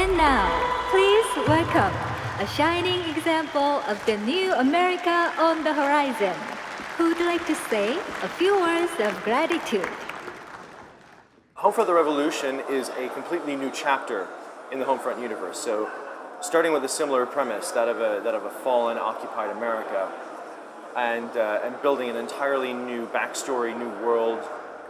And now, please welcome a shining example of the new America on the horizon, who would like to say a few words of gratitude. Homefront the Revolution is a completely new chapter in the Homefront universe. So, starting with a similar premise, that of a fallen, occupied America, and building an entirely new backstory, new world,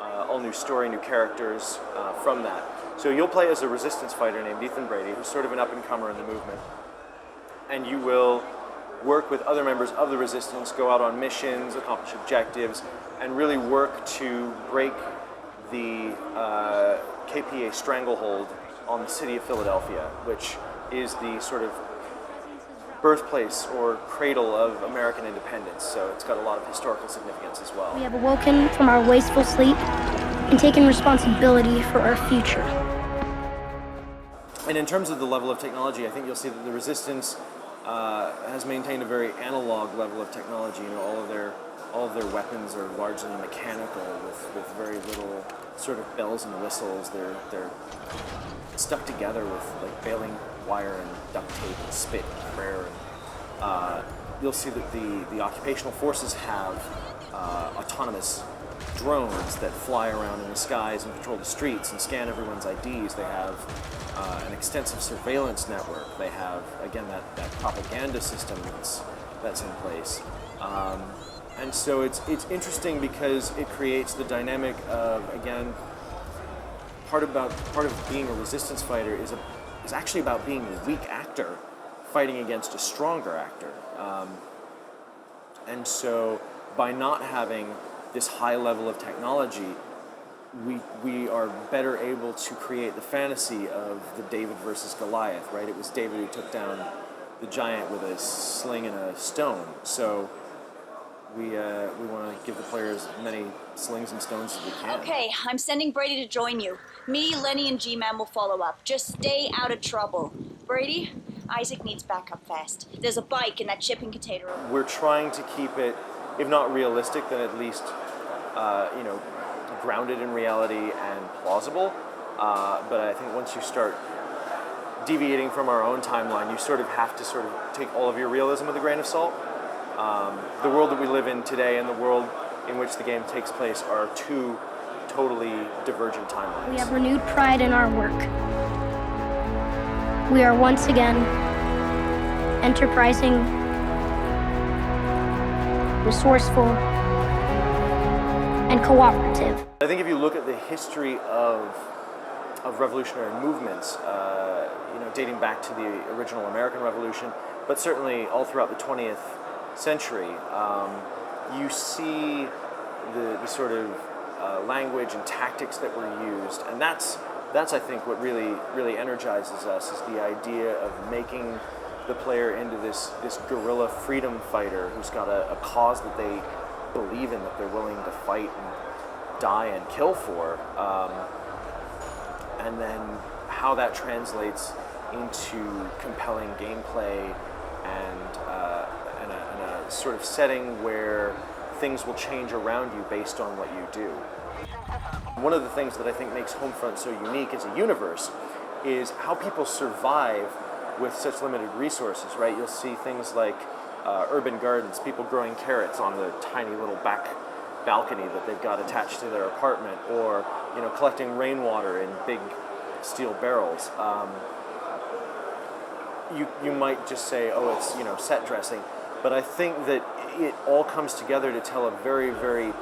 all new story, new characters from that. So you'll play as a resistance fighter named Ethan Brady, who's sort of an up-and-comer in the movement, and you will work with other members of the resistance, go out on missions, accomplish objectives, and really work to break the KPA stranglehold on the city of Philadelphia, which is the sort of birthplace or cradle of American independence, so it's got a lot of historical significance as well. We have awoken from our wasteful sleep and taken responsibility for our future. And in terms of the level of technology, I think you'll see that the Resistance has maintained a very analog level of technology. You know, all of their weapons are largely mechanical, with very little sort of bells and whistles. They're stuck together with like baling wire and duct tape and spit and prayer. You'll see that the occupational forces have autonomous drones that fly around in the skies and patrol the streets and scan everyone's IDs. They have an extensive surveillance network. They have, again, that propaganda system that's in place. And so it's interesting because it creates the dynamic of, again, part of being a resistance fighter is actually about being a weak actor fighting against a stronger actor. And so by not having this high level of technology, we are better able to create the fantasy of the David versus Goliath, right? It was David who took down the giant with a sling and a stone. So we want to give the players as many slings and stones as we can. Okay, I'm sending Brady to join you. Me, Lenny, and G-Man will follow up. Just stay out of trouble. Brady, Isaac needs backup fast. There's a bike in that shipping container. We're trying to keep it, if not realistic, then at least, grounded in reality and plausible. But I think once you start deviating from our own timeline, you sort of have to sort of take all of your realism with a grain of salt. The world that we live in today and the world in which the game takes place are two totally divergent timelines. We have renewed pride in our work. We are once again enterprising, resourceful, and cooperative. I think if you look at the history of revolutionary movements, dating back to the original American Revolution, but certainly all throughout the 20th century, you see the sort of language and tactics that were used, and that's I think what really energizes us, is the idea of making the player into this guerrilla freedom fighter who's got a cause that they believe in, that they're willing to fight and die and kill for, and then how that translates into compelling gameplay and a sort of setting where things will change around you based on what you do. One of the things that I think makes Homefront so unique as a universe is how people survive with such limited resources, right? You'll see things like urban gardens, people growing carrots on the tiny little back balcony that they've got attached to their apartment, or collecting rainwater in big steel barrels. You might just say, oh, it's set dressing, but I think that it all comes together to tell a very, very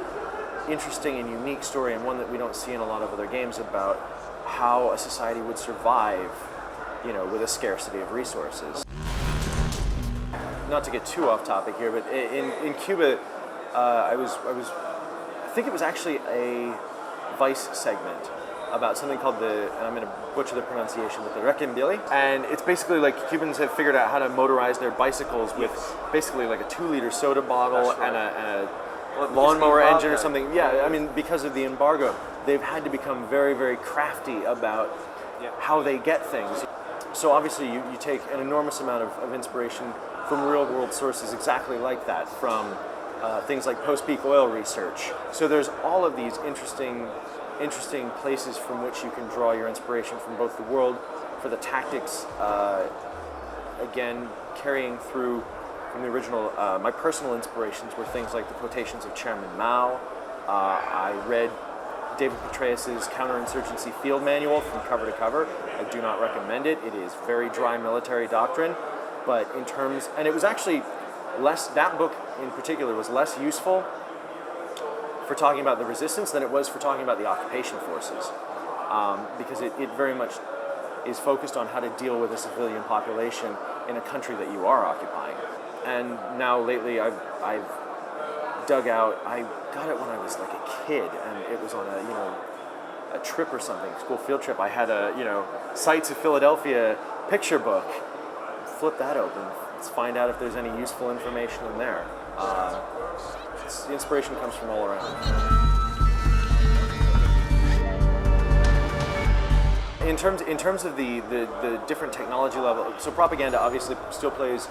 interesting and unique story, and one that we don't see in a lot of other games, about how a society would survive, with a scarcity of resources. Not to get too off topic here, but in Cuba, I think it was actually a Vice segment about something called and I'm going to butcher the pronunciation, but the Requiem-Billy. And it's basically like Cubans have figured out how to motorize their bicycles with basically like a 2-liter soda bottle and a lawnmower engine or something. Yeah, I mean, because of the embargo, they've had to become very, very crafty about how they get things. So obviously you take an enormous amount of inspiration from real-world sources exactly like that, from things like post-peak oil research. So there's all of these interesting places from which you can draw your inspiration from both the world for the tactics, again, carrying through from the original, my personal inspirations were things like the quotations of Chairman Mao. I read David Petraeus's Counterinsurgency Field Manual from cover to cover. I do not recommend it. It is very dry military doctrine, but in terms, and it was actually less, that book in particular was less useful for talking about the resistance than it was for talking about the occupation forces, because it very much is focused on how to deal with a civilian population in a country that you are occupying. And now lately I've dug out, I got it when I was like a kid, and it was on a trip or something, school field trip. I had a, Sights of Philadelphia picture book. Flip that open. Let's find out if there's any useful information in there. The inspiration comes from all around. In terms of the different technology level, so propaganda obviously still plays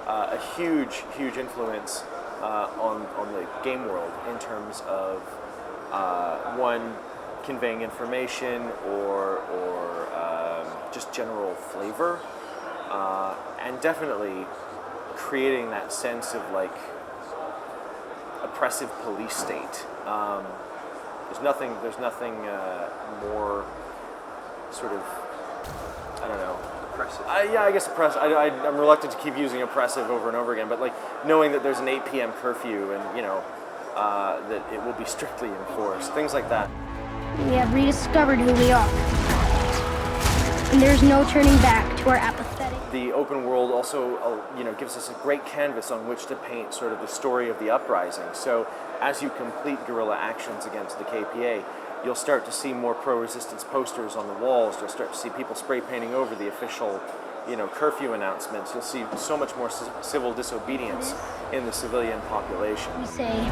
a huge influence on the game world in terms of one, conveying information or just general flavor, and definitely creating that sense of like oppressive police state. There's nothing more sort of, I don't know. Oppressive. Yeah, I guess oppressive. I'm reluctant to keep using oppressive over and over again, but like knowing that there's an 8 p.m. curfew and that it will be strictly enforced, things like that. We have rediscovered who we are. And there's no turning back to our apathetic. The open world also, gives us a great canvas on which to paint sort of the story of the uprising. So as you complete guerrilla actions against the KPA, you'll start to see more pro-resistance posters on the walls. You'll start to see people spray painting over the official, curfew announcements. You'll see so much more civil disobedience in the civilian population. We say,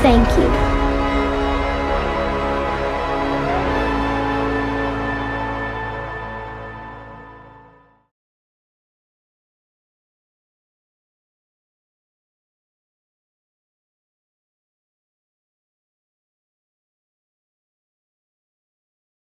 thank you.